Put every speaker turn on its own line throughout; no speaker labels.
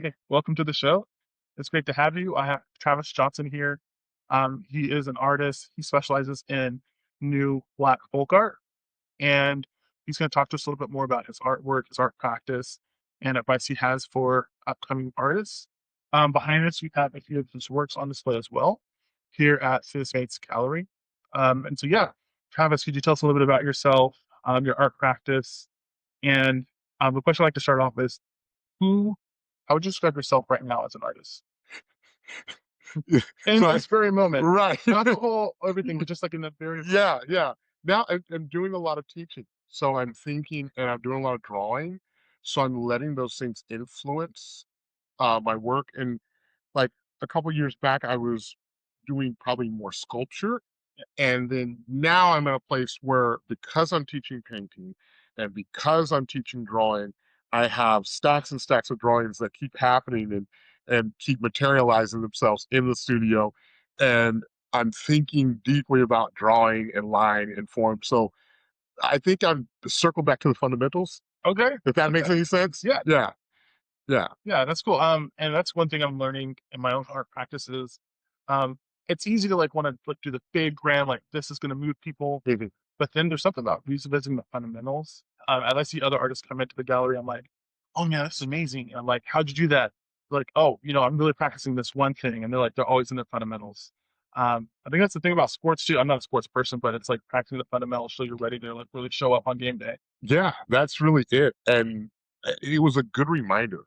Hey, welcome to the show. It's great to have you. I have Travis Johnson here. He is an artist. He specializes in new Black folk art, and he's going to talk to us a little bit more about his artwork, his art practice, and advice he has for upcoming artists. Behind us, we have a few of his works on display as well here at Mates Gallery. And so, yeah, Travis, could you tell us a little bit about yourself, your art practice, and the question I'd like to start off is who how would you describe yourself right now as an artist? In
So
this very moment,
right.
not the whole everything, but just like in the very
Yeah, yeah. Now I'm doing a lot of teaching. So I'm thinking and I'm doing a lot of drawing. So I'm letting those things influence my work. And like a couple years back, I was doing probably more sculpture. And then now I'm at a place where because I'm teaching painting and because I'm teaching drawing, I have stacks and stacks of drawings that keep happening and keep materializing themselves in the studio. And I'm thinking deeply about drawing and line and form. So I think I'm circle back to the fundamentals,
okay,
if that makes
okay.
any sense.
Yeah,
Yeah, yeah.
yeah, that's cool. And that's one thing I'm learning in my own art practices. It's easy to like want to like do the big grand, like this is gonna move people,
Mhm.
but then there's something about revisiting the fundamentals. As I see other artists come into the gallery, I'm like, "Oh, man, this is amazing." And I'm like, "How'd you do that?" Like, "Oh, I'm really practicing this one thing," and they're always in the fundamentals. I think that's the thing about sports too. I'm not a sports person, but it's like practicing the fundamentals so you're ready to like really show up on game day.
Yeah, that's really it. And it was a good reminder,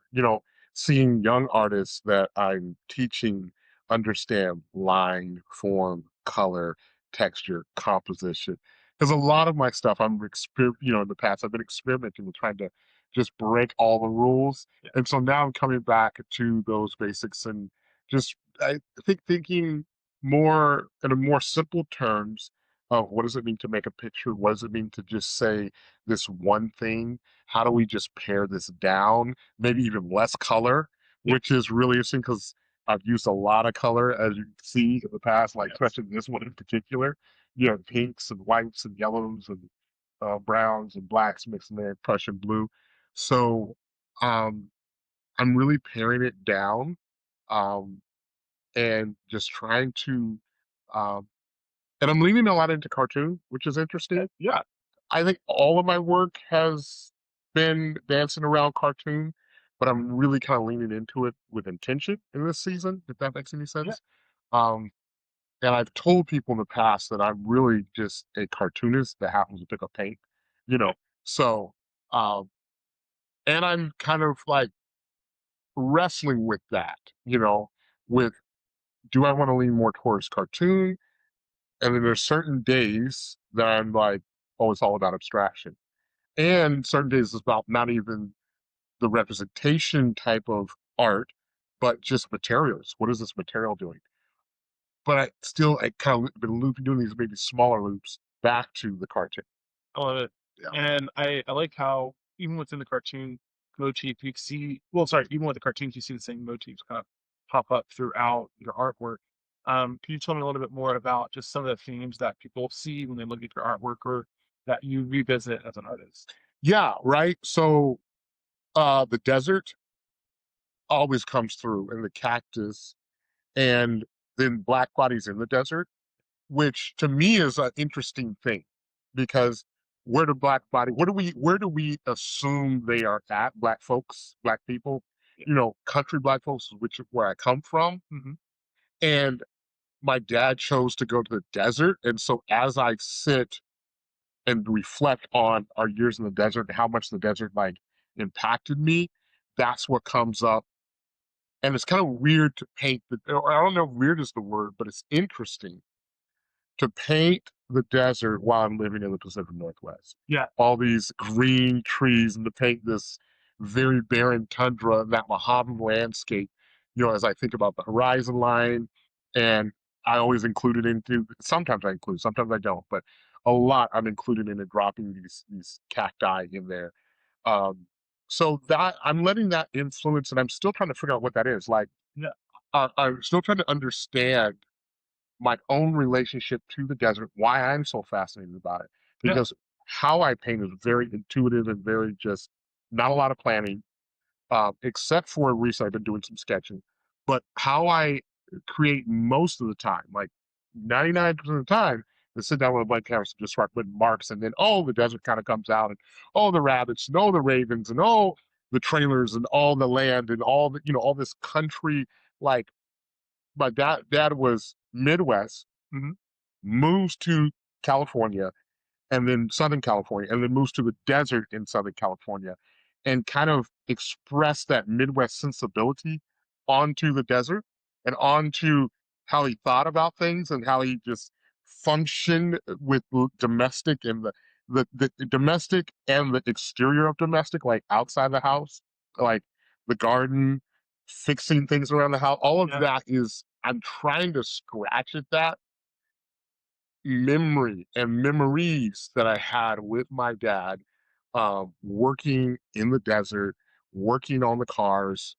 seeing young artists that I'm teaching understand line, form, color, texture, composition. Because a lot of my stuff in the past I've been experimenting with trying to just break all the rules.
Yeah.
And so now I'm coming back to those basics and just I think thinking more in a more simple terms of what does it mean to make a picture? What does it mean to just say this one thing? How do we just pare this down? Maybe even less color,
Yeah.
which is really interesting because I've used a lot of color, as you can see in the past, like
Yes.
especially this one in particular. You have pinks and whites and yellows and browns and blacks mixed in there, Prussian blue. So um, I'm really paring it down um, and just trying to, um, and I'm leaning a lot into cartoon, which is
Okay.
interesting.
Yeah.
I think all of my work has been dancing around cartoon, but I'm really kind of leaning into it with intention in this season, if that makes any
Yeah.
sense. Um, and I've told people in the past that I'm really just a cartoonist that happens to pick up paint, you know.
Okay.
So, um, and I'm kind of like wrestling with that, with do I want to lean more towards cartoon? And then there's certain days that I'm like, oh, it's all about abstraction. And certain days it's about not even the representation type of art, but just materials. What is this material doing? But I kind of been doing these maybe smaller loops back to the cartoon.
I love it.
Yeah.
And I like how even within the cartoon motif, you see, well, sorry, even with the cartoons, you see the same motifs kind of pop up throughout your artwork. Can you tell me a little bit more about just some of the themes that people see when they look at your artwork or that you revisit as an artist?
Yeah, right. So the desert always comes through and the cactus and then black bodies in the desert, which to me is an interesting thing because where do we assume they are at, black folks, black people,
Yeah.
country black folks, which is where I come from.
Hmm.
And my dad chose to go to the desert. And so as I sit and reflect on our years in the desert and how much the desert like impacted me, that's what comes up. And it's kind of weird to paint or I don't know if weird is the word, but it's interesting to paint the desert while I'm living in the Pacific Northwest.
Yeah.
All these green trees and to paint this very barren tundra and that Mojave landscape, as I think about the horizon line. And I always include it into, sometimes I include, sometimes I don't, but a lot I'm included in it, dropping these cacti in there. Um, so that I'm letting that influence, and I'm still trying to figure out what that is. Like,
Yeah.
I'm still trying to understand my own relationship to the desert, why I'm so fascinated about it.
Yeah.
Because how I paint is very intuitive and very just not a lot of planning. except for recently I've been doing some sketching. But how I create most of the time, like 99% of the time, is sit down with a blank canvas and just start putting marks, and then oh, the desert kind of comes out, and oh, the rabbits, and oh, the ravens, and oh, the trailers, and all the land, and all the all this country. Like my dad was Midwest,
Mhm.
moves to California, and then Southern California, and then moves to the desert in Southern California, and kind of express that Midwest sensibility onto the desert and onto how he thought about things and how he just functioned with domestic and the domestic and the exterior of domestic, like outside the house, like the garden, fixing things around the house. All of
Yeah.
that is I'm trying to scratch at that memory and memories that I had with my dad, working in the desert, working on the cars,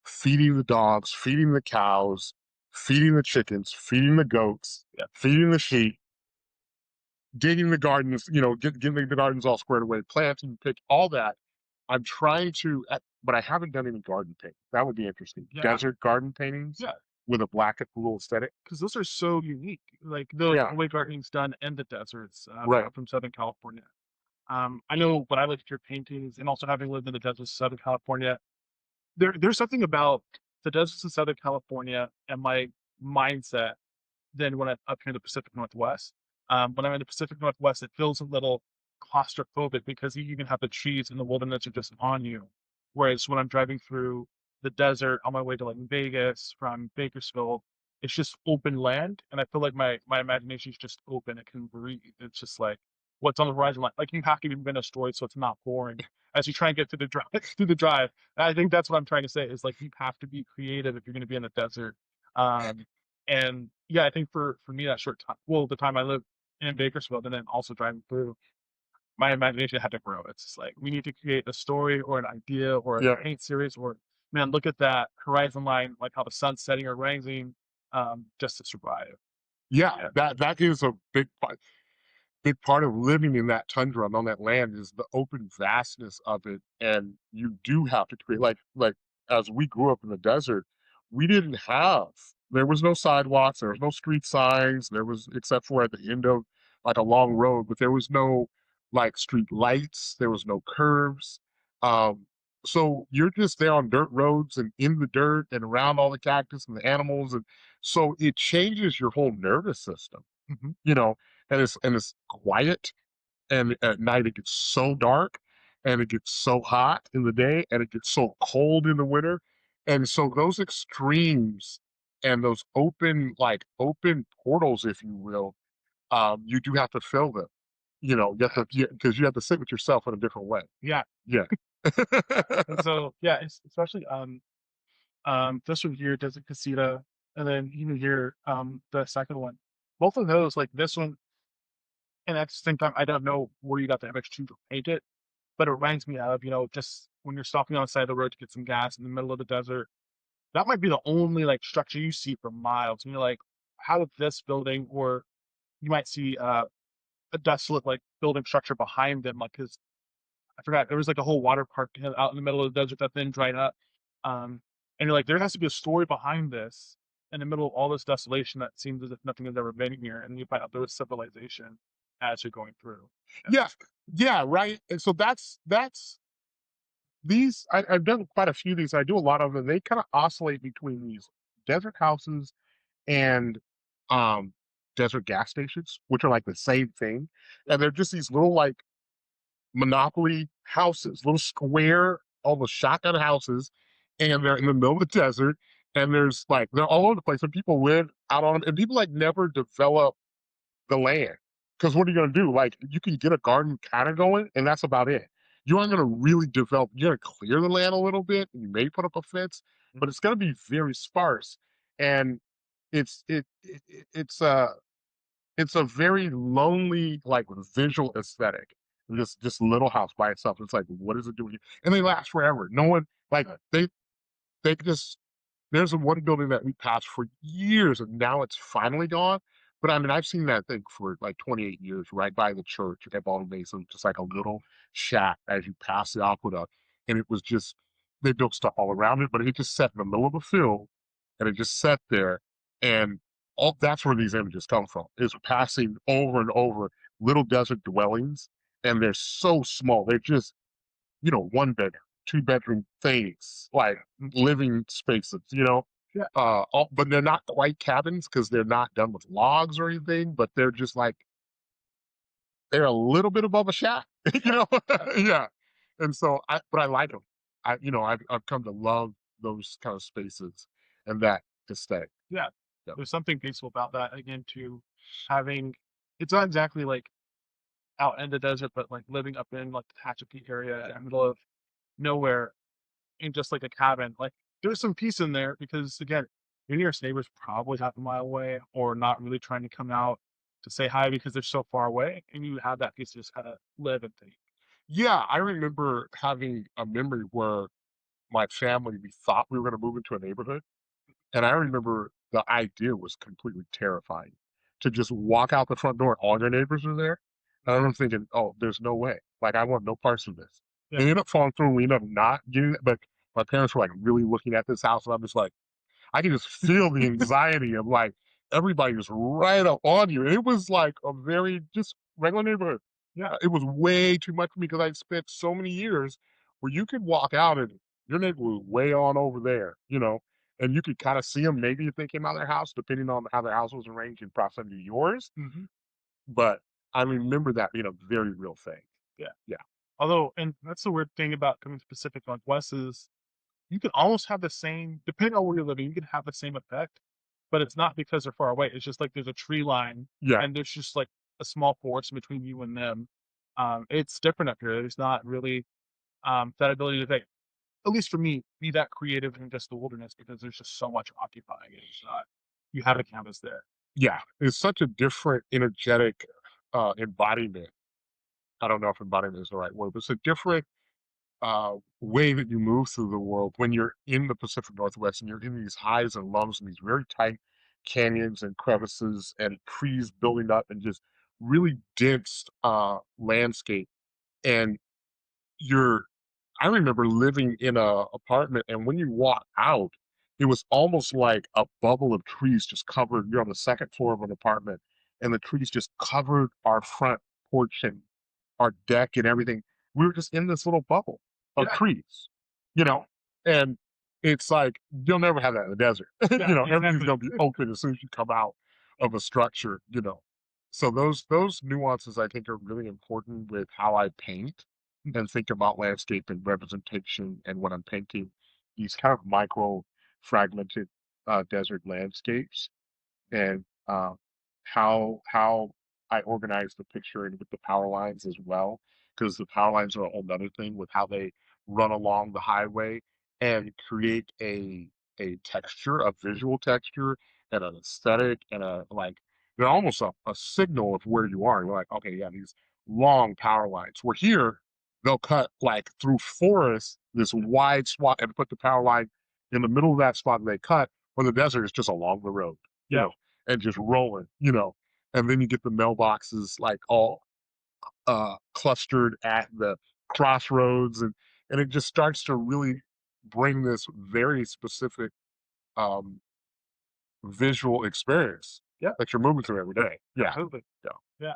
feeding the dogs, feeding the cows, feeding the chickens, feeding the goats,
Yeah.
feeding the sheep, digging the gardens, getting the gardens all squared away, planting, pick all that. I'm trying to, but I haven't done any garden painting. That would be interesting.
Yeah.
Desert garden paintings
Yeah.
with a black little aesthetic.
Because those are so unique. Like
Yeah,
the way gardening's done in the deserts
right.
from Southern California. I know when I look at your paintings, and also having lived in the deserts of Southern California, there's something about the deserts of Southern California and my mindset than when I'm up here in the Pacific Northwest. When I'm in the Pacific Northwest, it feels a little claustrophobic because you even have the trees in the wilderness are just on you. Whereas when I'm driving through the desert on my way to like Vegas from Bakersfield, it's just open land, and I feel like my imagination is just open. It can breathe. It's just like what's on the horizon. Like you have to even been a story, so it's not boring as you try and get through the drive. Through the drive, and I think that's what I'm trying to say is like you have to be creative if you're going to be in the desert. Um, and yeah, I think for me that short time, well, the time I lived in Bakersfield and then also driving through, my imagination had to grow. It's just like we need to create a story or an idea or a
Yeah.
paint series or man, look at that horizon line, like how the sun's setting or rising, just to survive.
Yeah,
Yeah.
that is a big part of living in that tundra and on that land is the open vastness of it, and you do have to create like as we grew up in the desert, we didn't have there was no sidewalks, there was no street signs, there was except for at the end of like a long road, but there was no like street lights, there was no curbs. Um, so you're just there on dirt roads and in the dirt and around all the cactus and the animals, and so it changes your whole nervous system,
Mhm.
you know, and it's quiet, and at night it gets so dark, and it gets so hot in the day, and it gets so cold in the winter, and so those extremes and those open portals, if you will, you do have to fill them. You have to because you have to sit with yourself in a different way.
Yeah.
Yeah.
And so yeah, it's especially this one here, Desert Casita, and then even here, the second one. Both of those, like this one, and at the same time, I don't know where you got the image to paint it, but it reminds me of, just when you're stopping on the side of the road to get some gas in the middle of the desert, that might be the only like structure you see for miles. And you're like, how did this building, or you might see a desolate like building structure behind them, like because I forgot there was like a whole water park out in the middle of the desert that then dried up. And you're like, there has to be a story behind this in the middle of all this desolation that seems as if nothing has ever been here, and you find out there was civilization as you're going through. Yeah.
Yeah, yeah, right. And so that's these. I've done quite a few of these. I do a lot of them. They kind of oscillate between these desert houses and um desert gas stations, which are like the same thing. And they're just these little like monopoly houses, little square, almost shotgun houses, and they're in the middle of the desert. And there's like they're all over the place, and people live out on them, and people like never develop the land. Because what are you going to do? Like, you can get a garden kind of going, and that's about it. You aren't going to really develop. You're going to clear the land a little bit, and you may put up a fence, but
Mhm.
it's going to be very sparse. And it's a very lonely, like visual aesthetic. This little house by itself. It's like, what is it doing? And they last forever. No one like they just there's a one building that we passed for years, and now it's finally gone. But I mean, I've seen that thing for like 28 years, right by the church at Baldwin Mason, just like a little shack as you pass the aqueduct. And it was just they built stuff all around it, but it just sat in the middle of the field, and it just sat there, and all that's where these images come from, is passing over and over little desert dwellings, and they're so small. They're just, 1 bedroom, 2 bedroom things, like
Mm,
living spaces,
yeah,
but they're not quite cabins because they're not done with logs or anything, but they're just like they're a little bit above a shack, you
yeah,
know?
yeah,
Yeah. And so I like them. I've come to love those kind of spaces and that to stay.
yeah.
Yep.
There's something peaceful about that, again, to having it's not exactly, like, out in the desert, but, like, living up in, like, the Tehachapi area in the middle of nowhere in just, like, a cabin, like, there's some peace in there because, again, your nearest neighbor's probably half a mile away or not really trying to come out to say hi because they're so far away, and you have that peace to just kinda live and think.
Yeah, I remember having a memory where my family, we thought we were gonna move into a neighborhood, and I remember the idea was completely terrifying to just walk out the front door, all your neighbors are there. And I remember thinking, "Oh, there's no way. Like, I want no parts of this."
Yeah,
It ended up falling through, we ended up not getting it, but my parents were, like, really looking at this house, and I'm just like, I can just feel the anxiety of, like, everybody was right up on you. It was like a very just regular neighborhood.
yeah,
It was way too much for me because I'd spent so many years where you could walk out and your neighbor was way on over there, and you could kinda see them maybe if they came out of their house, depending on how their house was arranged in proximity to yours,
mhm,
but I remember that being a very real thing.
yeah.
Yeah.
Although and that's the weird thing about coming to Pacific Northwest is you can almost have the same depending on where you're living, you can have the same effect, but it's not because they're far away, it's just like there's a tree line,
Yeah.
and there's just, like, a small forest between you and them. It's different up here, there's not really, that ability to, like at least for me, be that creative in just the wilderness because there's just so much occupying it, it's not you have a canvas there.
Yeah. It's such a different energetic, embodiment. I don't know if embodiment is the right word, but it's a different way that you move through the world when you're in the Pacific Northwest and you're in these highs and lows and these very tight canyons and crevices and trees building up and just really dense landscape. And you're I remember living in a apartment, and when you walk out, it was almost like a bubble of trees just covered. You're on the second floor of an apartment, and the trees just covered our front porch and our deck and everything. We were just in this little bubble of
Yeah,
trees, you know, and it's like you'll never have that in the desert.
yeah,
Everything's
exactly.
gonna be open as soon as you come out of a structure. So those nuances I think are really important with how I paint and think about landscape and representation and when I'm painting these kind of micro fragmented desert landscapes and how I organize the picture and with the power lines as well, because the power lines are a whole nother thing with how they run along the highway and create a texture, a visual texture, and an aesthetic, and a like they're almost a signal of where you are. You're like, okay, yeah, these long power lines. We're here, they'll cut like through forest, this wide swath, and put the power line in the middle of that spot they cut, where the desert is just along the road. You
Yeah,
know, and just rolling. And then you get the mailboxes like all clustered at the crossroads, and it just starts to really bring this very specific um, visual experience
yeah,
that you're moving through every day. Yeah,
absolutely.
yeah.
Yeah,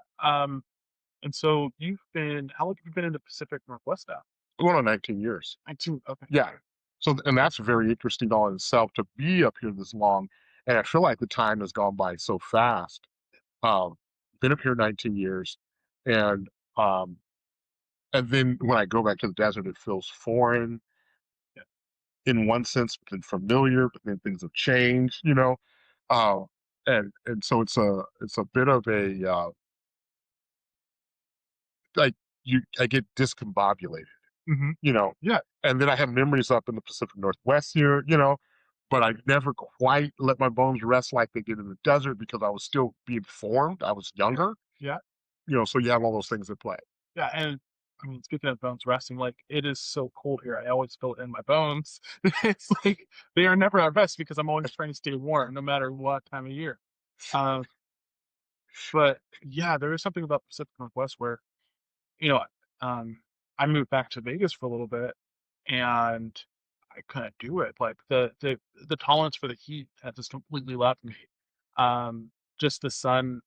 and so you've been how long have you been in the Pacific Northwest now?
Going on 19 years.
19, okay.
Yeah. So, and that's very interesting all in itself to be up here this long. And I feel like the time has gone by so fast. Um, been up here 19 years, and um, and then when I go back to the desert, it feels foreign
Yeah,
in one sense, but then familiar. But then things have changed. Uh, and so it's a bit of a like I get discombobulated,
mhm,
you know,
yeah,
and then I have memories up in the Pacific Northwest here. But I never quite let my bones rest like they did in the desert because I was still being formed. I was younger,
yeah.
so you have all those things at play.
Yeah, and I mean, speaking of bones resting, like, it is so cold here, I always feel it in my bones. It's like they are never at rest because I'm always trying to stay warm no matter what time of year. Um, but yeah, there is something about Pacific Northwest where, you know, um, I moved back to Vegas for a little bit, and couldn't do it. Like the tolerance for the heat had just completely left me. Just the sun,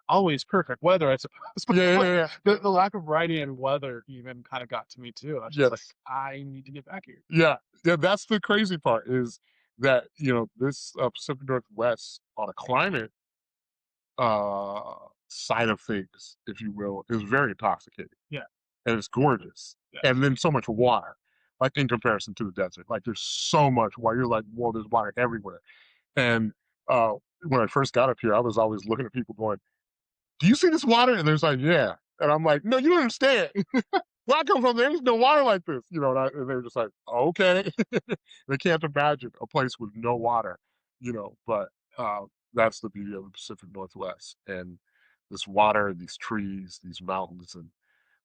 always perfect weather, I suppose, but
Yeah, yeah, yeah, yeah.
the lack of variety in weather even kind of got to me too. I was just like,
Yes.
I need to get back here.
Yeah, yeah, that's the crazy part is that, this, Pacific Northwest on a climate, side of things, if you will, is very intoxicating,
Yeah,
and it's gorgeous,
yes,
and then so much water, like, in comparison to the desert, like, there's so much water, you're like, "Whoa, there's water everywhere," and, uh, when I first got up here, I was always looking at people going, "Do you see this water?" And there's like, "Yeah," and I'm like, "No, you don't understand. Where I come from, there's no water like this," and they were just like, "Okay." They can't imagine a place with no water, but, that's the beauty of the Pacific Northwest, and this water, these trees, these mountains, and,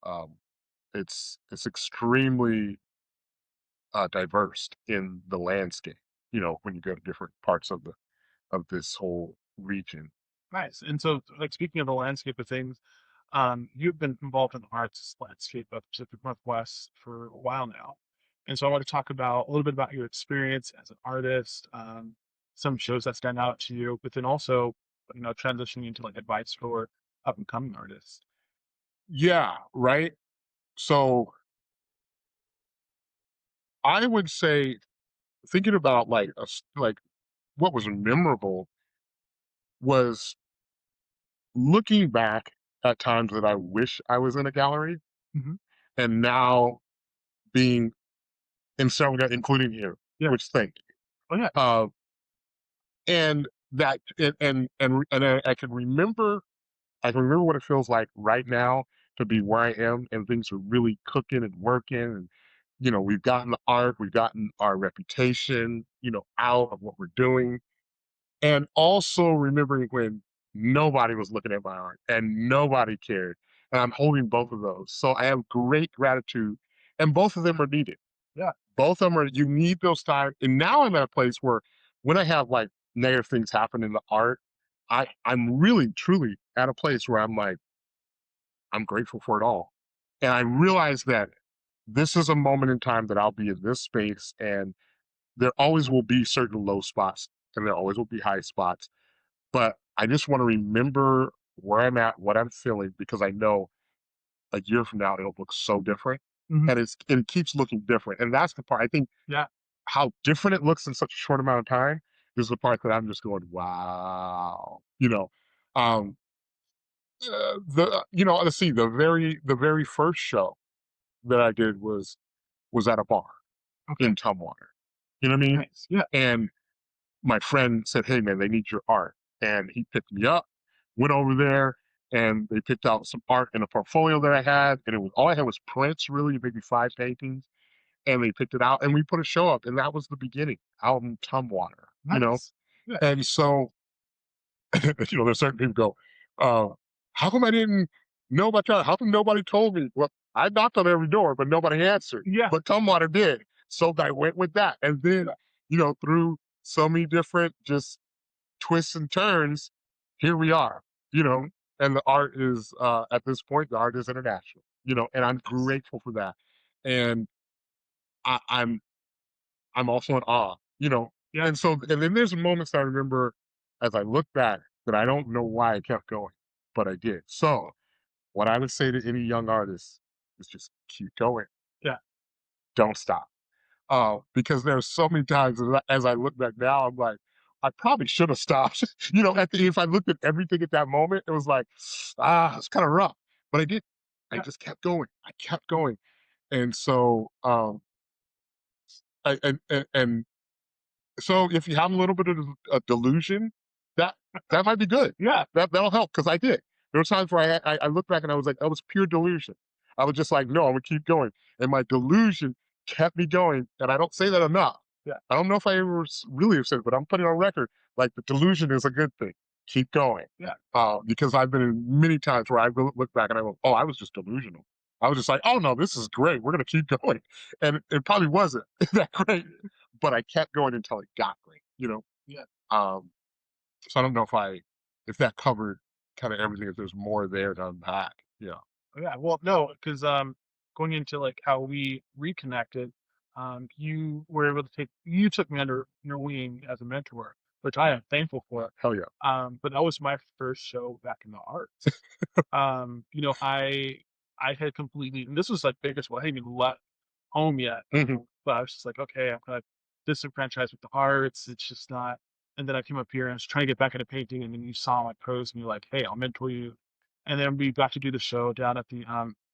um, it's extremely, diverse in the landscape, when you go to different parts of this whole region.
nice. And so, like speaking of the landscape of things, you've been involved in the arts landscape of Pacific Northwest for a while now, and so I want to talk about a little bit about your experience as an artist, some shows that stand out to you, but then also, transitioning into like advice for up and coming artists.
Yeah, right? So, I would say thinking about, what was memorable was looking back at times that I wish I was in a gallery,
Hmm.
and now being in several including you,
Yeah.
which thank
Oh yeah.
you. And that and I can remember what it feels like right now to be where I am, and things are really cooking and working, and, we've gotten the art, we've gotten our reputation, out of what we're doing, and also remembering when nobody was looking at my art and nobody cared, and I'm holding both of those. So I have great gratitude, and both of them are needed.
Yeah.
Both of them are you need those times, and now I'm at a place where when I have, like, negative things happen in the art, I'm really, truly at a place where I'm like, I'm grateful for it all, and I realize that this is a moment in time that I'll be in this space, and there always will be certain low spots, and there always will be high spots, but I just wanna remember where I'm at, what I'm feeling, because I know a year from now, it'll look so different,
Hmm.
and it keeps looking different, and that's the part I think
Yeah.
how different it looks in such a short amount of time is the part that I'm just going, "Wow." Um, let's see, the very first show that I did was at a bar
Okay.
in Tumwater. You know what I mean?
Nice. Yeah.
And my friend said, "Hey, man, they need your art." And he picked me up, went over there, and they picked out some art in a portfolio that I had, and it was all I had was prints, really, maybe 5 paintings, and they picked it out, and we put a show up, and that was the beginning out in Tumwater,
Nice. Yeah.
And so, there's certain people go, "How come I didn't know about that? How come nobody told me?" Well, I knocked on every door, but nobody answered,
Yeah.
but Tumwater did. So I went with that, and then,
Yeah.
through so many different just twists and turns, here we are, you know,
Mhm.
and the art is, at this point, the art is international, and I'm
Nice.
grateful for that, and I I'm also in awe,
Yeah.
and so and then there's moments I remember as I look back that I don't know why I kept going, but I did. So, what I would say to any young artist is just keep going,
Yeah.
don't stop. Because there's so many times as I look back now, I'm like, I probably should have stopped. If I looked at everything at that moment, it was like, it's kind of rough, but I did. I
Yeah.
just kept going. I kept going, and so and so if you have a little bit of a delusion, that that might be good.
Yeah.
That'll help because I did. There were times where I look back and I was like, that was pure delusion. I was just like, no, I'm gonna keep going, and my delusion kept me going. And I don't say that enough.
Yeah.
I don't know if I ever really have said it, but I'm putting on record like the delusion is a good thing. Keep going,
Yeah.
because I've been in many times where I look back and I go, oh, I was just delusional. I was just like, oh no, this is great. We're gonna keep going, and it probably wasn't that great, but I kept going until it got great.
Yeah.
Um, so I don't know if that covered kind of everything. If there's more there to unpack. Yeah.
Yeah. Well, no, because going into like how we reconnected. you were able to you took me under your wing as a mentor, which I am thankful for.
Hell yeah.
But that was my first show back in the arts. You know, I had completely, and this was like biggest one. I hadn't even left home yet,
Mhm.
but I was just like, okay, I'm kind of disenfranchised with the arts. It's just not. And then I came up here and I was trying to get back into painting, and then you saw my post and you're like, hey, I'll mentor you. And then we got to do the show down at the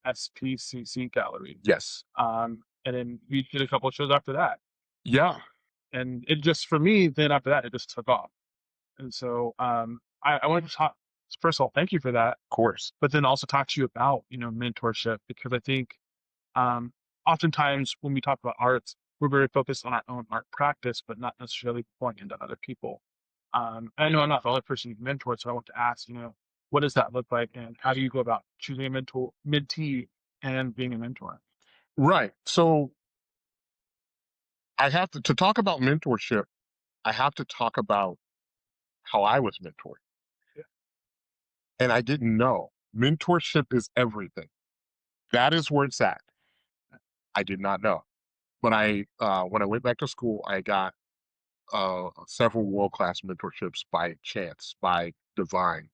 SPCC gallery.
Yes.
And then we did a couple of shows after that.
Yeah, of
And it just, for me, then after that, it just took off. And so I wanted to talk, first of all, thank you for that,
course.
but then also talk to you about, you know, mentorship, because I think um, oftentimes when we talk about arts, we're very focused on our own art practice, but not necessarily pouring into other people. I know I'm not the only person you've mentored, so I want to ask, you know, what does that look like, and how do you go about choosing a mentee, and being a mentor?
Right. So I have to talk about mentorship, I have to talk about how I was mentored.
Yeah,
And I didn't know. Mentorship is everything. That is where it's at. I did not know. When I went back to school, I got several world class mentorships by chance, by divine.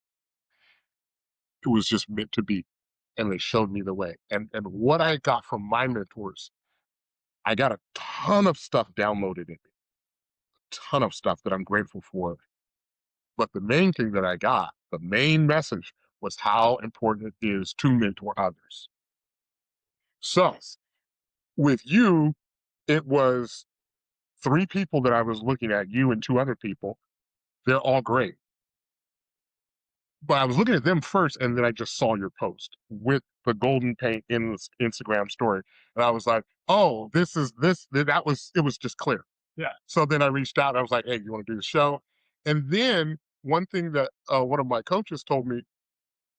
It was just meant to be, and they showed me the way. And what I got from my mentors, I got a ton of stuff downloaded in me, ton of stuff that I'm grateful for. But the main thing that I got, the main message, was how important it is to mentor others. So
nice.
with you, it was three people that I was looking at, you and two other people. They're all great. But I was looking at them first, and then I just saw your post with the golden paint in the Instagram story. And I was like, oh, this is this. That was, it was just clear.
Yeah,
So then I reached out. And I was like, hey, you want to do the show? And then one thing that one of my coaches told me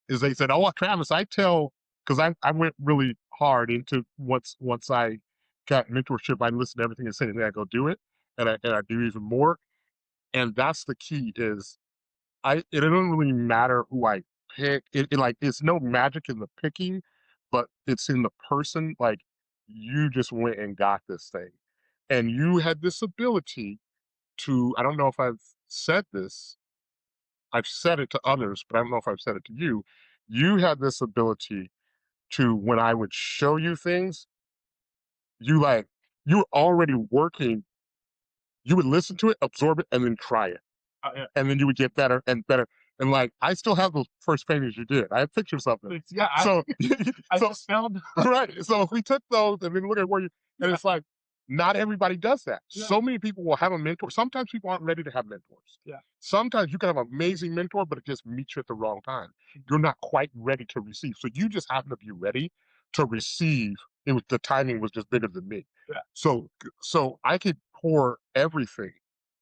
is they said, oh, Travis, I tell, because I went really hard into once I got mentorship, I listened to everything and said, and then I go do it. And I do even more. And that's the key is it doesn't really matter who I pick. Like it's no magic in the picking, but it's in the person. Like you just went and got this thing. And you had this ability to, I don't know if I've said this, I've said it to others, but I don't know if I've said it to you. You had this ability to, when I would show you things, you like, you were already working, you would listen to it, absorb it, and then try it.
yeah.
And then you would get better and better. And like, I still have those first paintings you did. I have pictures of them.
Yeah,
So,
I
so
just found.
right. So if we took those and then look at where you, and
Yeah,
it's like, not everybody does that.
yeah,
So many people will have a mentor. Sometimes people aren't ready to have mentors.
yeah.
Sometimes you can have an amazing mentor, but it just meets you at the wrong time. You're not quite ready to receive. So you just happen to be ready to receive. It was, the timing was just bigger than me.
Yeah,
So I could pour everything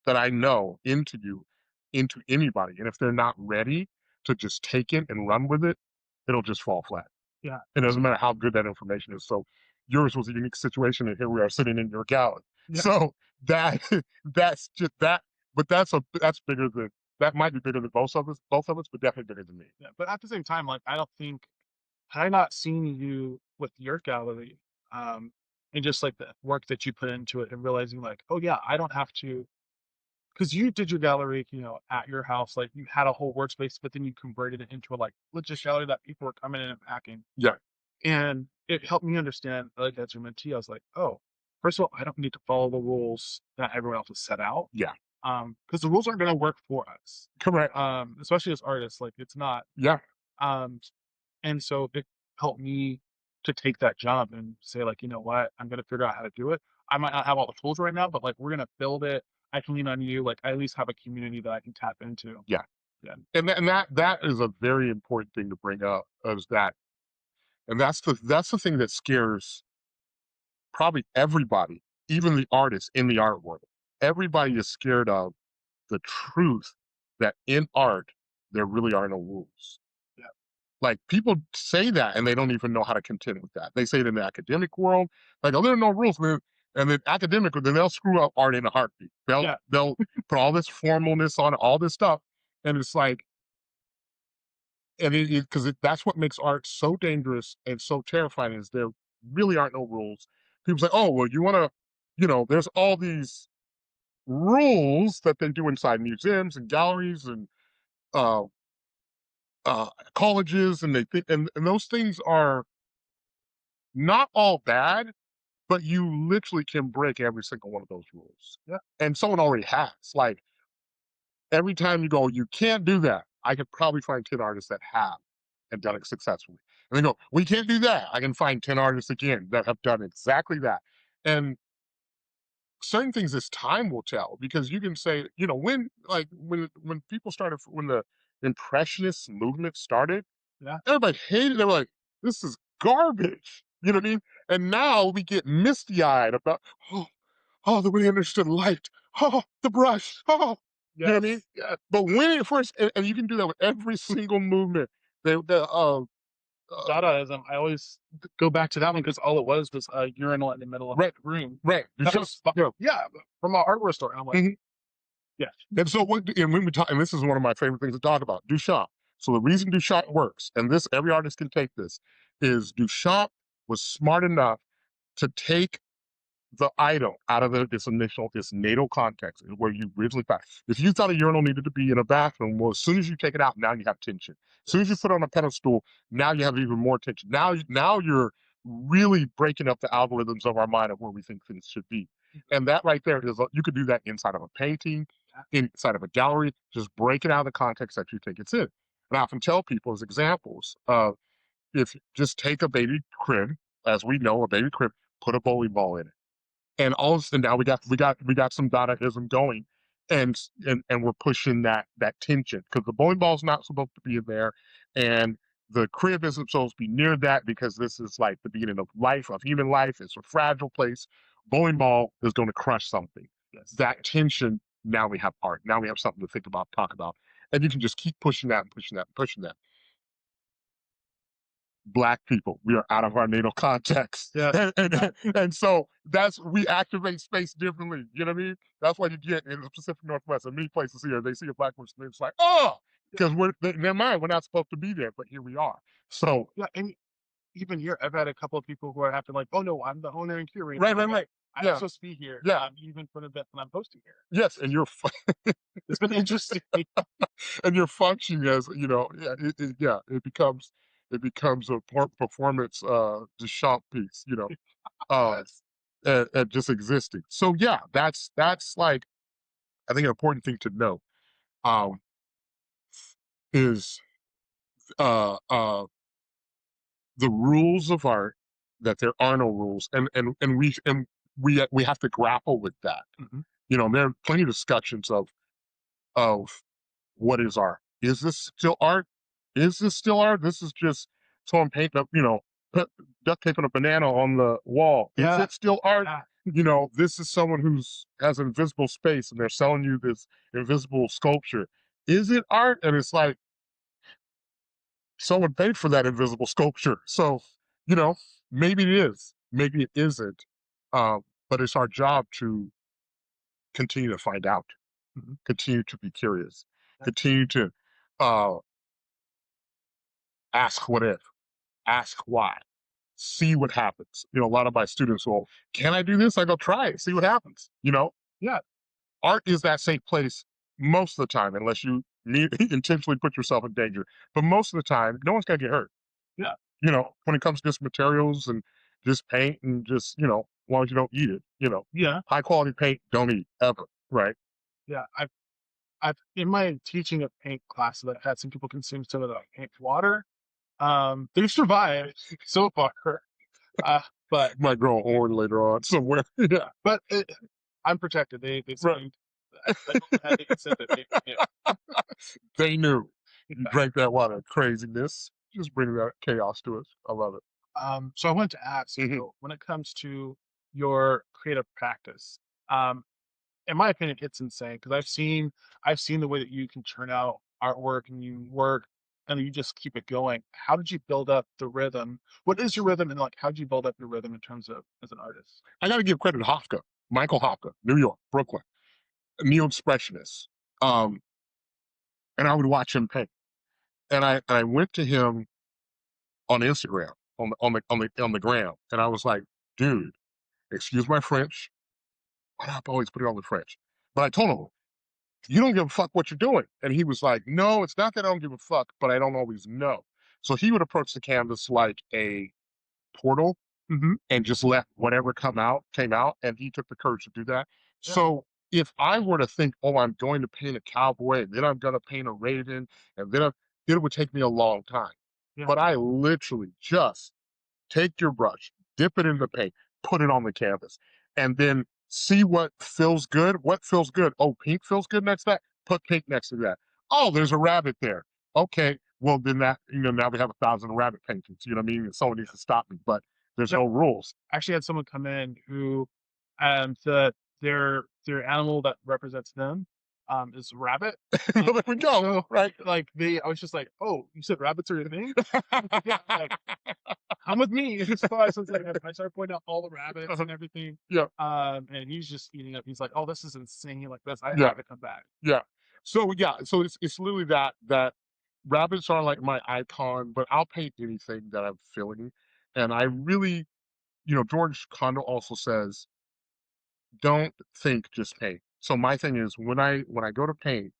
that I know into you, into anybody. And if they're not ready to just take it and run with it, it'll just fall flat.
yeah,
It doesn't matter how good that information is. So yours was a unique situation, and here we are sitting in your gallery.
yeah,
So that that's just that, but that's bigger than, that might be bigger than both of us, but definitely bigger than me.
yeah. But at the same time, like, I don't think, had I not seen you with your gallery, um, and just like the work that you put into it, and realizing like, oh yeah, I don't have to, because you did your gallery, you know, at your house, like you had a whole workspace, but then you converted it into a like legit gallery that people were coming in and packing.
Yeah,
And it helped me understand, like as your mentee, I was like, oh, first of all, I don't need to follow the rules that everyone else has set out.
yeah,
Because the rules aren't gonna work for us.
correct.
Especially as artists, like it's not.
Yeah,
Um, and so it helped me to take that jump and say, like, you know what, I'm gonna figure out how to do it. I might not have all the tools right now, but like we're gonna build it. I can lean on you. Like I at least have a community that I can tap into.
yeah,
Yeah.
and that is a very important thing to bring up. Is that, and that's the thing that scares probably everybody, even the artists in the art world. Everybody is scared of the truth that in art there really are no rules.
Yeah.
Like people say that and they don't even know how to contend with that. They say it in the academic world, like, oh, there are no rules, man. And then academic, then they'll screw up art in a heartbeat. They'll
Yeah.
they'll put all this formalness on it, all this stuff, and it's like, and it because that's what makes art so dangerous and so terrifying is there really aren't no rules. People say, oh, well, you want to. there's all these rules that they do inside museums and galleries and uh, colleges, and they think, and those things are not all bad, but you literally can break every single one of those rules.
Yeah.
And someone already has. Like every time you go, you can't do that. I could probably find 10 artists that have and done it successfully. And they go, we can't do that. I can find 10 artists again that have done exactly that. And certain things as time will tell, because you can say, when people started, when the impressionist movement started,
Yeah.
everybody hated it. They were like, this is garbage. You know what I mean? And now we get misty eyed about, oh, oh, the way I understood light. Oh, the brush. Oh, you know what I mean?
Yes. Yeah.
But when it first, and you can do that with every single movement. Uh,
Dadaism. I always go back to that one because all it was a urinal in the middle of
right,
the room.
right.
That was yeah, from a hardware store. And I'm like,
Mhm.
yeah,
And so and when we talk, and this is one of my favorite things to talk about, Duchamp. So the reason Duchamp works, and this every artist can take this, is Duchamp was smart enough to take the item out of its natal context, where you originally found. If you thought a urinal needed to be in a bathroom, well, as soon as you take it out, now you have tension. As soon as you
yes,
put it on a pedestal, now you have even more tension. Now you're really breaking up the algorithms of our mind of where we think things should be. And that right there is, you could do that inside of a painting,
yeah,
inside of a gallery, just break it out of the context that you think it's in. And I often tell people as examples, if just take a baby crib, as we know, a baby crib, put a bowling ball in it, and all of a sudden now we got some Dadaism going, and we're pushing that tension, because the bowling ball is not supposed to be in there, and the crib isn't supposed to be near that, because this is like the beginning of life, of human life. It's a fragile place. Bowling ball is going to crush something.
yes,
That tension. Now we have art. Now we have something to think about, talk about, and you can just keep pushing that and pushing that and pushing that. Black people, we are out of our natal context.
yeah, yeah,
And so we activate space differently. You know what I mean? That's why you get in the Pacific Northwest and many places here, they see a black person, it's like, oh,
yeah,
because in their mind, we're not supposed to be there, but here we are. So,
yeah. And even here, I've had a couple of people who are happy, like, oh no, I'm the owner and curator.
right, right,
Like,
right.
I'm
Yeah,
supposed to be here.
yeah,
Even for an event that I'm hosting here.
yes. And
It's been interesting.
and you're functioning as, yeah, yeah, it becomes a performance Duchamp piece, uh,
Yes.
and just existing. So yeah, that's like, I think, an important thing to know, um, is uh, uh, the rules of art, that there are no rules, and we have to grapple with that.
Hmm.
There are plenty of discussions of what is art. Is this still art? Is this still art? This is just someone painting up, put duct taping a banana on the wall. Is
Yeah.
it still art?
Yeah.
This is someone who's has an invisible space, and they're selling you this invisible sculpture. Is it art? And it's like, someone paid for that invisible sculpture. So, you know, maybe it is, maybe it isn't. But it's our job to continue to find out,
Hmm.
continue to be curious, continue to uh, ask what if, ask why, see what happens. A lot of my students will, can I do this? I go, try it, see what happens.
Yeah.
Art is that safe place most of the time, unless you intentionally put yourself in danger. But most of the time, no one's going to get hurt.
Yeah.
When it comes to just materials and just paint, and just, as long as you don't eat it,
Yeah.
high quality paint, don't eat ever. Right.
Yeah. I've in my teaching of paint classes, I've had some people consume some of the paint water. They've survived so far. Uh, but
Might grow a horn later on somewhere. Yeah.
but I'm protected. They
Right.
seemed I don't have any said that they
They knew. You
yeah.
drank that water. Craziness. Just bringing that chaos to us. I love it.
So I wanted to ask,
Mhm.
when it comes to your creative practice, um, in my opinion, it's insane because I've seen the way that you can churn out artwork and you work and you just keep it going. How did you build up the rhythm? What is your rhythm, and like how did you build up your rhythm in terms of as an artist?
I got to give credit to Hofka, Michael Hofka, New York, Brooklyn, neo expressionist. Um, and I would watch him paint. And I went to him on Instagram, on the gram, and I was like, dude, excuse my French, I'll always put it on the fridge. But I told him, you don't give a fuck what you're doing. And he was like, no, it's not that I don't give a fuck, but I don't always know. So he would approach the canvas like a portal
Mhm.
and just let whatever came out. And he took the courage to do that.
Yeah,
So if I were to think, oh, I'm going to paint a cowboy, and then I'm going to paint a raven, and it would take me a long time.
yeah,
But I literally just take your brush, dip it in the paint, put it on the canvas, and then see what feels good. What feels good? Oh, pink feels good next to that. Put pink next to that. Oh, there's a rabbit there. Okay, well then now we have 1,000 rabbit paintings. You know what I mean? And someone needs to stop me, but there's
yeah.
no rules.
I actually had someone come in who, their animal that represents them, is rabbit,
Well, there we go.
so,
Right.
like, I was just like, "Oh, you said rabbits are your thing?" Yeah, like, "Come with me." So I was like, I started pointing out all the rabbits and everything,
Yeah.
and he's just eating up. He's like, "Oh, this is insane, like, this I
Yeah.
have to come back."
Yeah. So yeah, so it's literally that rabbits are like my icon, but I'll paint anything that I'm feeling. And I really, George Condo also says, don't think, just paint. So my thing is when I go to paint,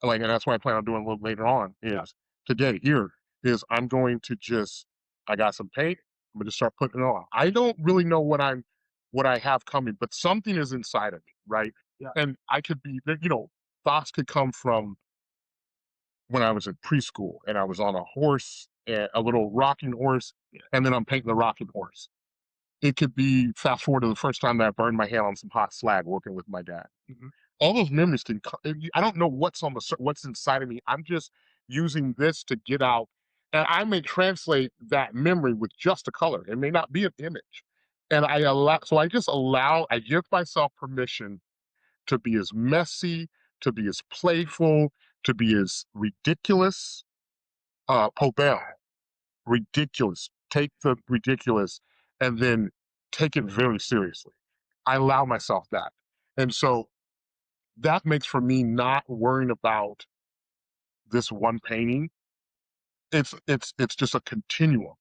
like, and that's what I plan on doing a little later on,
Yeah,
is today here is I'm going to just I got some paint, I'm gonna just start putting it on. I don't really know what I have coming, but something is inside of me, right?
yeah,
And I could be, thoughts could come from when I was in preschool and I was on a horse, a little rocking horse,
yeah,
and then I'm painting the rocking horse. It could be fast forward to the first time that I burned my hand on some hot slag working with my dad.
mhm,
All those memories can. I don't know what's inside of me. I'm just using this to get out, and I may translate that memory with just a color. It may not be an image, and I just allow. I give myself permission to be as messy, to be as playful, to be as ridiculous. Pobell, ridiculous. Take the ridiculous and then take it very seriously. I allow myself that. And so that makes for me not worrying about this one painting. It's just a continuum.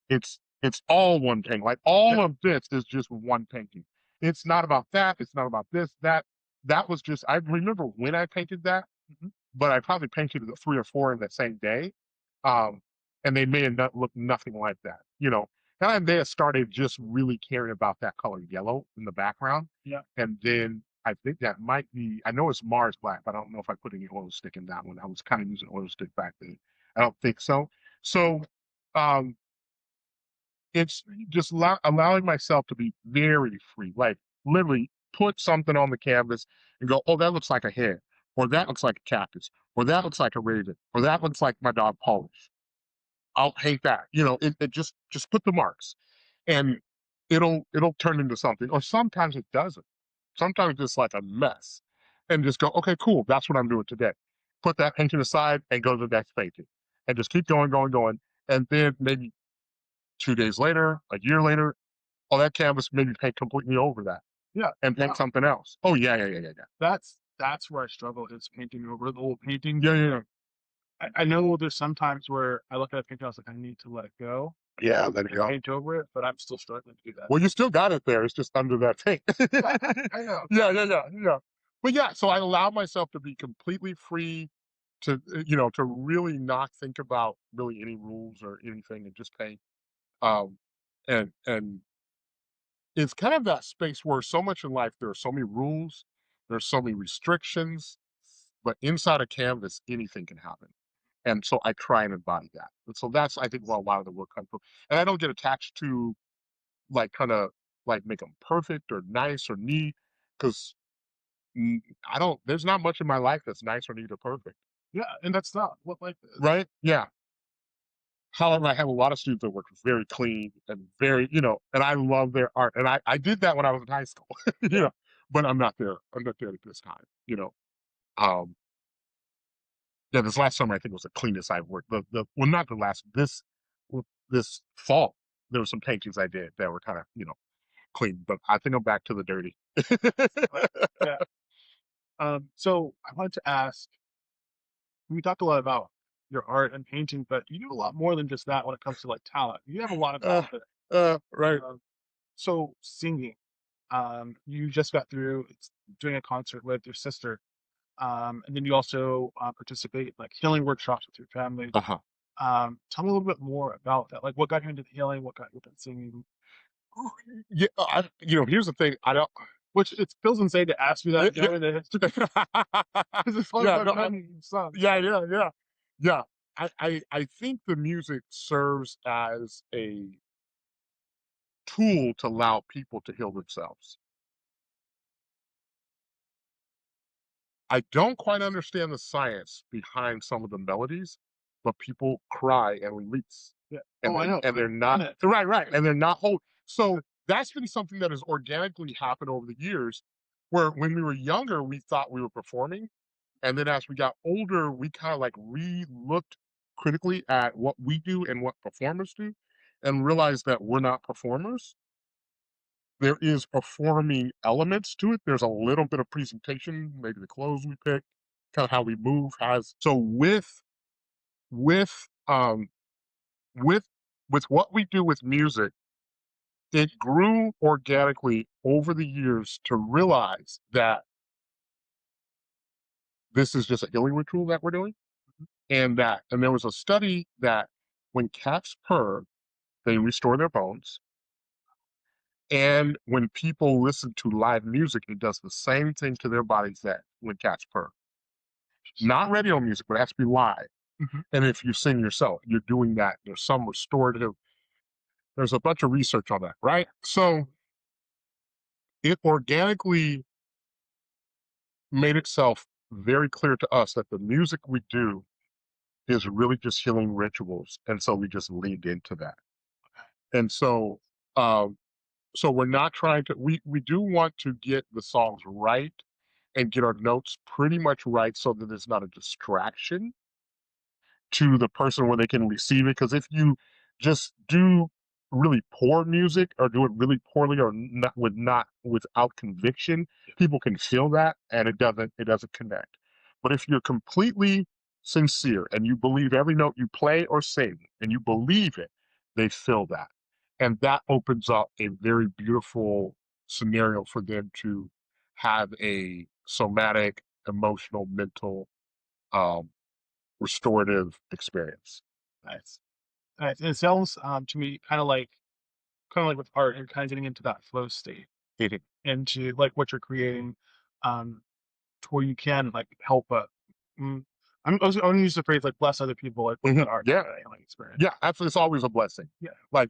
It's all one painting. Like
yeah,
all of this is just one painting. It's not about that. It's not about this. That was just I remember when I painted that,
mhm,
but I probably painted the 3 or 4 in that same day, um, and they may have not looked nothing like that, and I may have started just really caring about that color yellow in the background,
yeah,
and then I think that might be I know it's Mars black, but I don't know if I put any oil stick in that one. I was kinda using oil stick back then. I don't think so. So, um, it's just allowing myself to be very free, like, literally put something on the canvas and go, "Oh, that looks like a head," or, "That looks like a cactus," or, "That looks like a raven," or, "That looks like my dog Polish." I'll paint that, it just put the marks, and it'll turn into something, or sometimes it doesn't. Sometimes it's like a mess, and just go, "Okay, cool, that's what I'm doing today." Put that painting aside and go to the next painting, and just keep going, going, going, and then maybe 2 days later, a year later, oh, that canvas maybe paint completely over that
yeah.
and paint something else. Oh, yeah, yeah, yeah, yeah, yeah.
That's where I struggle is painting over the old paintings.
Yeah, yeah, yeah.
I know there's some times where I look at a painting, I was like, "I need to let it go
Yeah, let it
and
go.
paint over it," but I'm still struggling to do that.
Well, you still got it there. It's just under that paint.
Yeah, I know.
Yeah, yeah, yeah, yeah. But yeah, so I allow myself to be completely free to really not think about really any rules or anything and just paint. Um, and it's kind of that space where so much in life there are so many rules, there's so many restrictions, but inside a canvas, anything can happen. And so I try and embody that. And so that's I think where a lot of the work comes from. And I don't get attached to like kind of like make them perfect or nice or neat because I don't. There's not much in my life that's nice or neat or perfect,
Yeah, and that's not what life is.
right? Yeah. However, I have a lot of students that work very clean and very, and I love their art. And I did that when I was in high school,
Yeah,
but I'm not there. I'm not there at this time. Um, yeah, this last summer I think was the cleanest I've worked. The well, not the last. This fall there were some paintings I did that were kind of clean, but I think I'm back to the dirty.
but yeah. So I wanted to ask, we talked a lot about your art and painting, but you do a lot more than just that when it comes to like talent. You have a lot of
uh,
talent.
right.
Um, so singing. You just got through doing a concert with your sister, and then you also participate like healing workshops with your family.
Uh-huh.
Tell me a little bit more about that. Like, what got you into the healing? What got you into singing?
Yeah, here's the thing. I don't.
Which it feels insane to ask you
Yeah,
that knowing the history
yeah.
because as long as
Yeah,
I've
no,
known you, son.
yeah. Yeah. I think the music serves as a tool to allow people to heal themselves. I don't quite understand the science behind some of the melodies, but people cry and release,
Yeah.
and
Oh, I know.
they're
I've
not
done it.
right, and they're not whole. So that's been something that has organically happened over the years, where when we were younger, we thought we were performing, and then as we got older, we kind of like re-looked critically at what we do and what performers do, and realized that we're not performers. There is performing elements to it. There's a little bit of presentation, maybe the clothes we pick, kind of how we move has so with with with what we do with music, it grew organically over the years to realize that this is just a healing ritual that we're doing. And there was a study that when cats purr, they restore their bones. And when people listen to live music, it does the same thing to their bodies that when cats purr. Not radio music, but it has to be live.
Mhm.
And if you sing yourself, you're doing that. There's some restorative, there's a bunch of research on that, right? So it organically made itself very clear to us that the music we do is really just healing rituals. And so we just leaned into that. And um, so we're not trying to, we do want to get the songs right and get our notes pretty much right so that it's not a distraction to the person where they can receive it. Because if you just do really poor music or do it really poorly or not without conviction, people can feel that and it doesn't connect. But if you're completely sincere and you believe every note you play or sing and you believe it, they feel that. And that opens up a very beautiful scenario for them to have a somatic, emotional, mental um, restorative experience.
Nice. Nice. And it sounds to me kind of like with art, you're kind of getting into that flow state,
Mhm.
into like what you're creating, um, to where you can like help. Mm, I was going to use the phrase like bless other people like with
Mhm.
that art
Yeah,
healing experience.
yeah, absolutely. It's always a blessing.
Yeah.
Like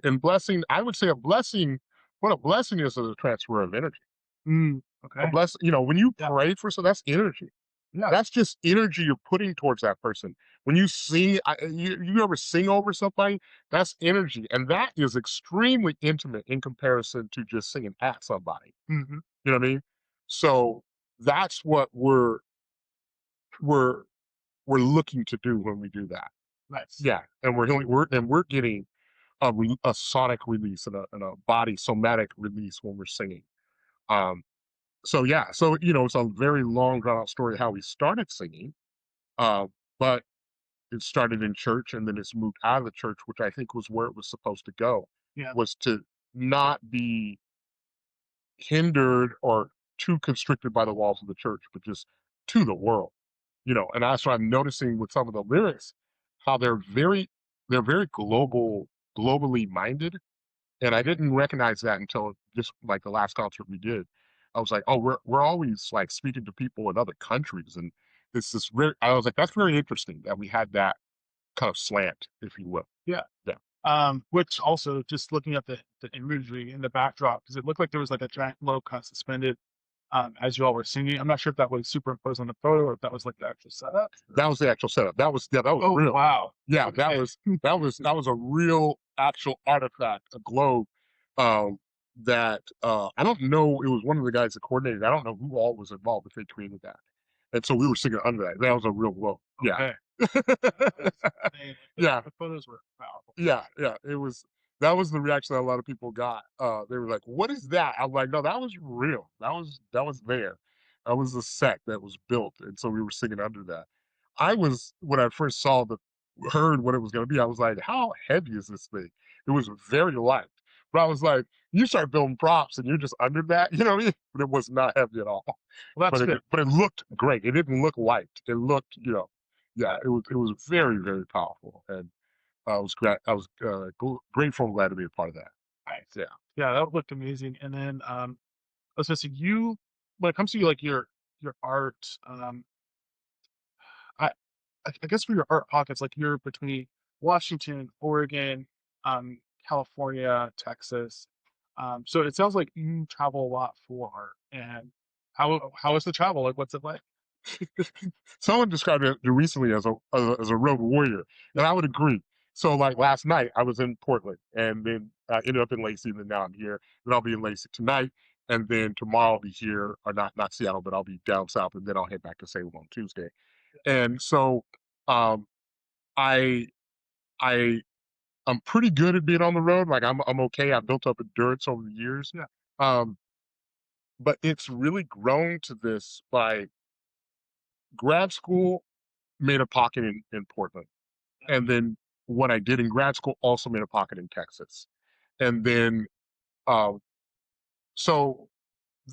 and blessing, I would say a blessing. What a blessing is a transfer of energy. A
Okay.
blessing, when you
Yeah.
pray for so that's energy.
Yeah.
That's just energy you're putting towards that person. When you sing, you ever sing over somebody, that's energy, and that is extremely intimate in comparison to just singing at somebody.
Hmm.
You know what I mean? So that's what we're we're looking to do when we do that.
Nice.
Yeah, and we're getting a sonic release and a body somatic release when we're singing. Um, so yeah, so it's a very long drawn out story how we started singing, uh, but it started in church and then it's moved out of the church, which I think was where it was supposed to go,
Yeah.
was to not be hindered or too constricted by the walls of the church, but just to the world. And that's what I'm noticing with some of the lyrics, how they're very globally minded. And I didn't recognize that until just like the last concert we did. I was like, oh, we're always like speaking to people in other countries. And this is very I was like, that's very interesting that we had that kind of slant, if you will.
Yeah.
Yeah.
Which also just looking at the imagery in the backdrop, because it looked like there was like a giant low kind of suspended as you all were singing. I'm not sure if that was superimposed on the photo or if that was like the actual setup.
That was the actual setup. That was
Oh
real.
wow.
Yeah, that
Okay.
was that was a real actual artifact, a globe, that, I don't know, it was one of the guys that coordinated, I don't know who all was involved, if they created that, and so we were singing under that. That was a real globe. Yeah.
Okay. That's insane. Like
Yeah.
the photos were powerful.
Yeah, that was the reaction that a lot of people got. They were like, "What is that?" I'm like, "No, that was real. That was there. That was a set that was built, and so we were singing under that." When I first heard what it was gonna be, I was like, "How heavy is this thing?" It was very light, But I was like, you start building props and you're just under that, you know what I mean? But it was not heavy at all.
Well, that's
But
good.
it looked great. It didn't look light. It looked, yeah, it was very, very powerful. And I was grateful and glad to be a part of that.
Nice.
Yeah.
Yeah, that looked amazing. And then I was gonna say you when it comes to like your art, I I guess for your art pockets, like you're between Washington, Oregon, California, Texas. So it sounds like you travel a lot for art. And how is the travel? Like, what's it like?
Someone described it recently as a road warrior,
Yeah,
and I would agree. So, like last night, I was in Portland, and then I ended up in Lacey, and then now I'm here. Then I'll be in Lacey tonight, and then tomorrow I'll be here, or not Seattle, but I'll be down south, and then I'll head back to Salem on Tuesday. And so, um, I I I'm pretty good at being on the road. Like I'm okay. I've built up endurance over the years.
yeah,
Um, but it's really grown to this by grad school made a pocket in Portland.
yeah.
And then what I did in grad school also made a pocket in Texas. And then, um, so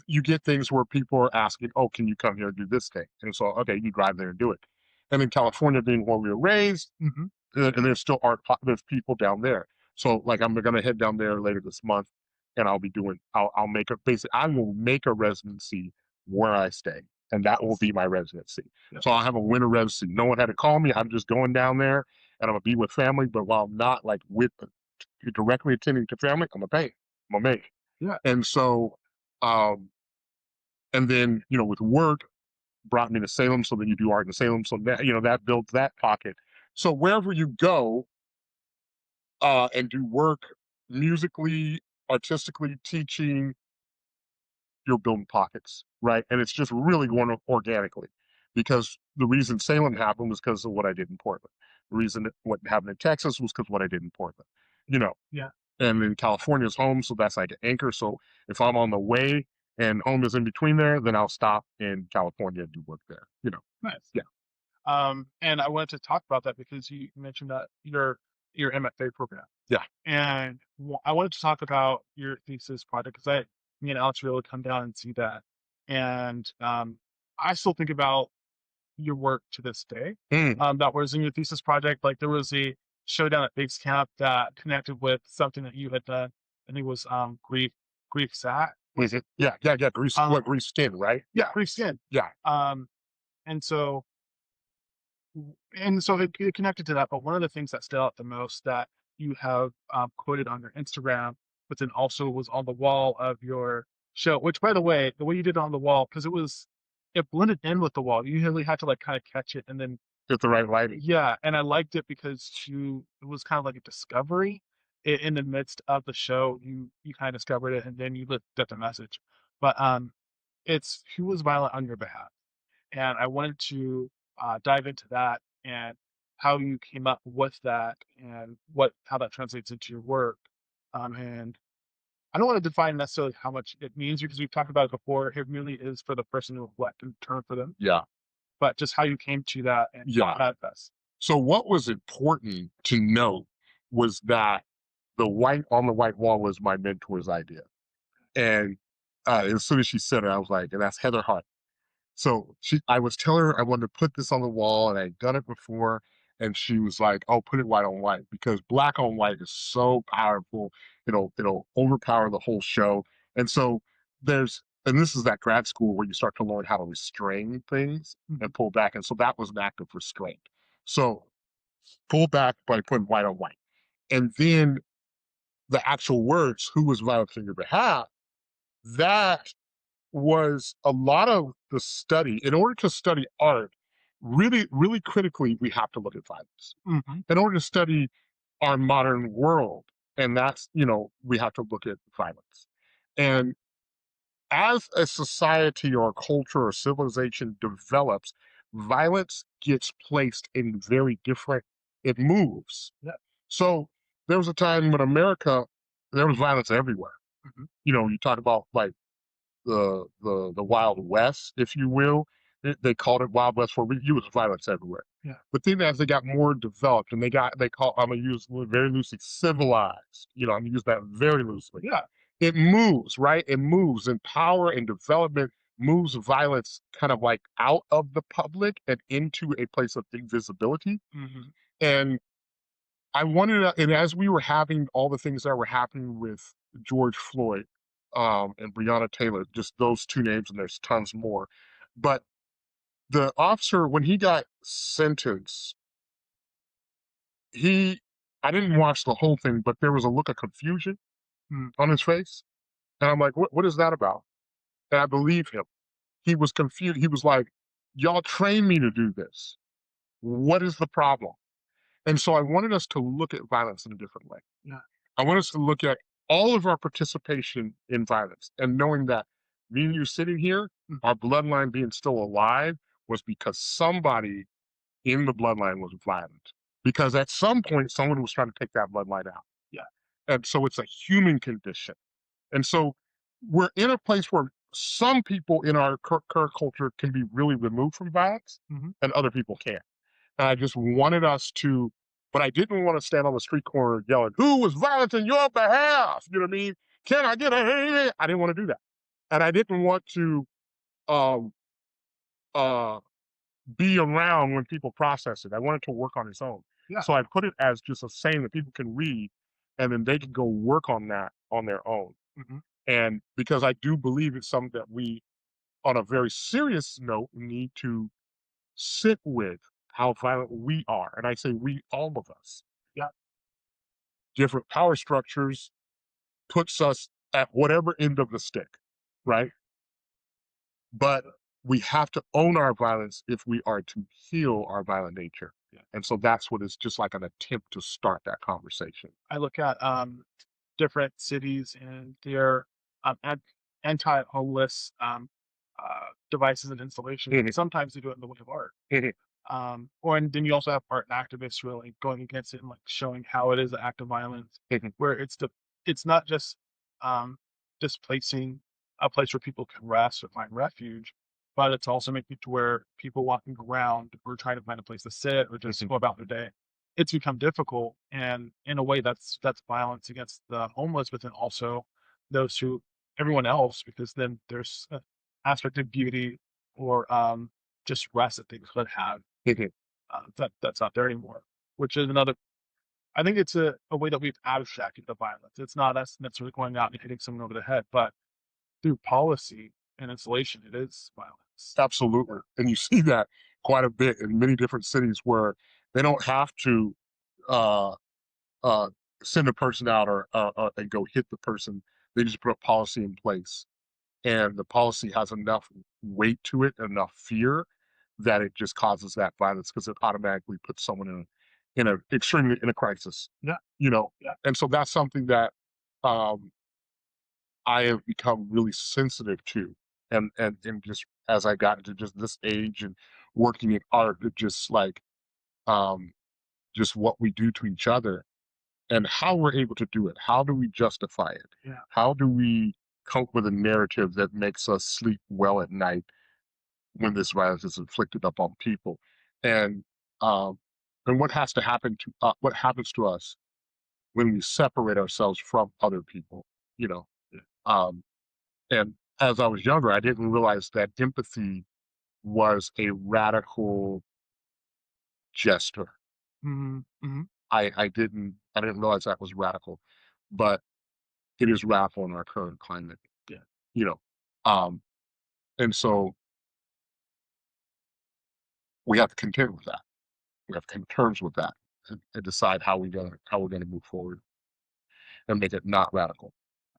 you get things where people are asking, "Oh, can you come here and do this thing?" And so, okay, you drive there and do it. And in California, being where we were raised,
Hmm.
and there's still there's people down there. So, like, I'm gonna head down there later this month, and I'll make a basic. I will make a residency where I stay, and that will be my residency.
Yeah,
So I'll have a winter residency. No one had to call me. I'm just going down there, and I'm gonna be with family. But while I'm not like with directly attending to family, I'm gonna pay. I'm gonna make.
yeah,
And so, um, and then with work brought me to Salem, so then you do art in Salem, so that that builds that pocket. So wherever you go, and do work musically, artistically, teaching, you're building pockets, right? And it's just really going organically, because the reason Salem happened was because of what I did in Portland. The reason what happened in Texas was because what I did in Portland, you know.
yeah.
And then California's home, so that's like an anchor. So if I'm on the way and home is in between there, then I'll stop in California and do work there.
Nice.
Yeah,
And I wanted to talk about that because you mentioned that your MFA program.
yeah.
And I wanted to talk about your thesis project because me and Alex were able to come down and see that. And I still think about your work to this day.
Mm.
That was in your thesis project. Like there was a showdown at base camp that connected with something that you had done. I think it was grief sat.
Was it? Yeah, yeah, yeah. Grease,
Um,
what grease skin, right?
yeah,
Yeah,
grief skin.
yeah.
Um, and so it connected to that. But one of the things that stood out the most that you have quoted on your Instagram, but then also was on the wall of your show. Which, by the way, the way you did it on the wall, because it blended in with the wall. You really had to like kind of catch it, and then
Get the right lighting.
yeah, and I liked it because it was kind of like a discovery in the midst of the show. You kind of discovered it, and then you looked at the message. But it's who was violent on your behalf, and I wanted to dive into that and how you came up with that and how that translates into your work. And I don't want to define necessarily how much it means because we've talked about it before. It really is for the person to reflect and turn for them,
Yeah,
but just how you came to that and how it
yeah.
manifests.
So what was important to note was that the white on the white wall was my mentor's idea. And as soon as she said it, I was like, and that's Heather Hart. So I was telling her I wanted to put this on the wall, and I'd done it before, and she was like, "Oh, put it white on white because black on white is so powerful. It'll overpower the whole show." And so and this is that grad school where you start to learn how to restrain things
Mhm.
and pull back, and so that was an act of restraint. So pull back by putting white on white, and then the actual words, "Who was violent on your behalf?" That was a lot of the study. In order to study art, really, really critically, we have to look at violence.
Mhm.
In order to study our modern world, and we have to look at violence. And as a society or a culture or civilization develops, violence gets placed in very different, it moves.
Yeah.
So there was a time when America, there was violence everywhere.
Mhm.
You talk about like the Wild West, if you will. They called it Wild West for you was violence everywhere.
Yeah.
But then as they got more developed and they call, I'm gonna use very loosely, civilized. I'm gonna use that very loosely.
Yeah.
It moves, right? It moves, and power and development moves violence kind of like out of the public and into a place of invisibility.
Mhm.
And and as we were having all the things that were happening with George Floyd, and Breonna Taylor, just those two names, and there's tons more. But the officer, when he got sentenced, he, I didn't watch the whole thing, but there was a look of confusion
Mm.
on his face. And I'm like, what is that about? And I believe him. He was confused. He was like, y'all trained me to do this. What is the problem? And so I wanted us to look at violence in a different way.
Yeah.
I want us to look at all of our participation in violence and knowing that me and you sitting here,
Mm.
our bloodline being still alive was because somebody in the bloodline was violent. Because at some point, someone was trying to take that bloodline out.
Yeah.
And so it's a human condition. And so we're in a place where some people in our current culture can be really removed from violence
Mhm.
and other people can't. And I just wanted us to, but I didn't want to stand on the street corner yelling, who was violent in your behalf? You know what I mean? Can I get a hey? I didn't want to do that. And I didn't want to um, uh, be around when people process it. I wanted to work on its own.
Yeah.
So I put it as just a saying that people can read and then they can go work on that on their own.
Mhm.
And because I do believe it's something that we, on a very serious note, need to sit with how violent we are. And I say we, all of us.
Yeah.
Different power structures puts us at whatever end of the stick, right? But we have to own our violence if we are to heal our violent nature.
Yeah.
And so that's what is just like an attempt to start that conversation.
I look at different cities and their anti-homeless devices and installations.
Mhm,
Sometimes they do it in the way of art.
mhm,
Or and then you also have art activists really going against it and like showing how it is an act of violence,
mhm,
where it's not just um, displacing a place where people can rest or find refuge, but it's also making it to where people walking around or trying to find a place to sit or just
mhm,
go about their day. It's become difficult, and in a way, that's violence against the homeless, but then also those who everyone else, because then there's an aspect of beauty or just rest that they could have
mhm.
that's not there anymore, which is another. I think it's a way that we've abstracted the violence. It's not us necessarily going out and hitting someone over the head, but through policy and installation, it is violence.
Absolutely. And you see that quite a bit in many different cities where they don't have to uh, uh, send a person out or and go hit the person. They just put a policy in place, and the policy has enough weight to it, enough fear that it just causes that violence because it automatically puts someone in a extremely in a crisis.
Yeah,
You know,
yeah,
and so that's something that um, I have become really sensitive to, and just as I got into just this age and working in art, it just like um, just what we do to each other and how we're able to do it. How do we justify it?
yeah.
How do we come up with a narrative that makes us sleep well at night when this violence is inflicted upon people? And um, and what has to happen to what happens to us when we separate ourselves from other people? You know,
Yeah.
um, and as I was younger, I didn't realize that empathy was a radical gesture.
Mhm, mhm.
I didn't realize that was radical, but it is radical in our current climate.
Yeah.
You know, um, and so we have to contend with that. We have to come to terms with that and decide how we're gonna move forward and make it not radical,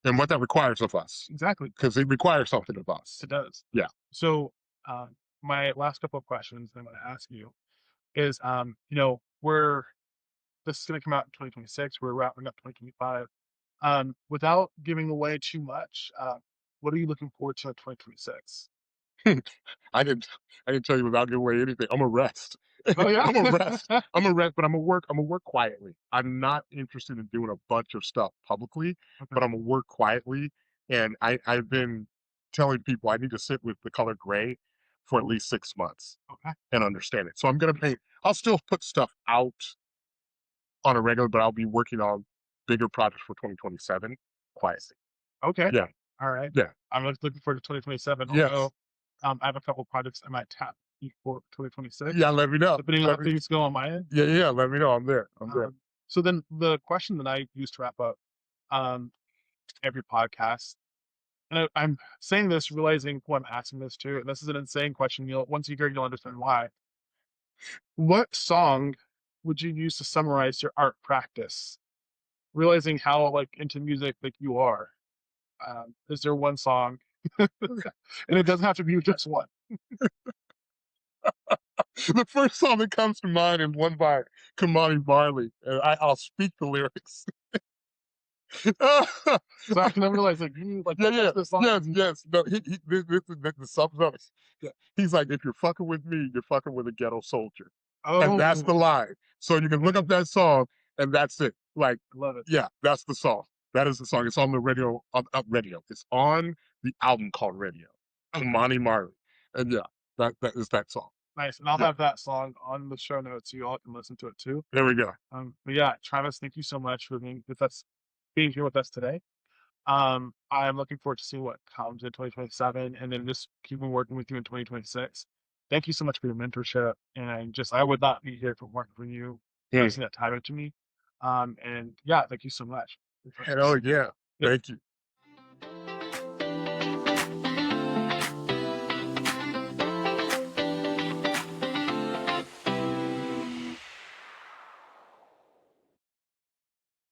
and what that requires of us,
Exactly.
because it requires something of us.
It does.
Yeah.
So, uh, my last couple of questions I'm going to ask you is, we're this is going to come out in 2026. We're wrapping up 2025. Without giving away too much, what are you looking forward to in 2026?
I didn't I didn't tell you without giving away anything. I'm a rest.
Oh yeah.
I'm a rest. I'm a rest, but I'm a work quietly. I'm not interested in doing a bunch of stuff publicly,
Okay.
but I'm a work quietly. And I've been telling people I need to sit with the color gray for at least 6 months
Okay.
and understand it. So I'm gonna pay. I'll still put stuff out on a regular, but I'll be working on bigger projects for 2027 quietly.
Okay.
Yeah,
All right.
yeah,
I'm looking forward to 2027.
yes,
Although, I have a couple projects I might tap you for
yeah.
2026,
Let me know.
depending on how
Let me.
things go on my end.
Yeah, yeah. Let me know. I'm there. I'm there.
So then the question that I use to wrap up um, every podcast, and I'm saying this realizing who I'm asking this to, and this is an insane question. You'll once you hear, it, you'll understand why. What song would you use to summarize your art practice? Realizing how like into music like you are, is there one song, and it doesn't have to be just one?
The first song that comes to mind is one by Kamani Marley, and I'll speak the lyrics.
So I can realize like you like
Yeah, yeah,
this song.
yes, yes. No, this is the sums up. Yeah. He's like, if you're fucking with me, you're fucking with a ghetto soldier, and that's
Oh,
the line. So you can look up that song, and that's it. Like,
love it.
yeah, that's the song. That is the song. It's on the radio. On radio. It's on the album called Radio.
Okay,
Kamani Marley, and yeah, that is that song.
nice. And I'll
Yeah,
have that song on the show notes so you all can listen to it too.
there we go.
But yeah, Travis, thank you so much for being here with us today. I'm looking forward to seeing what comes in 2027 and then just keeping working with you in 2026. Thank you so much for your mentorship. And I would not be here if it weren't for you
Mm.
investing that time into me. And yeah, thank you so much.
Hell yeah.
Yep.
Thank you.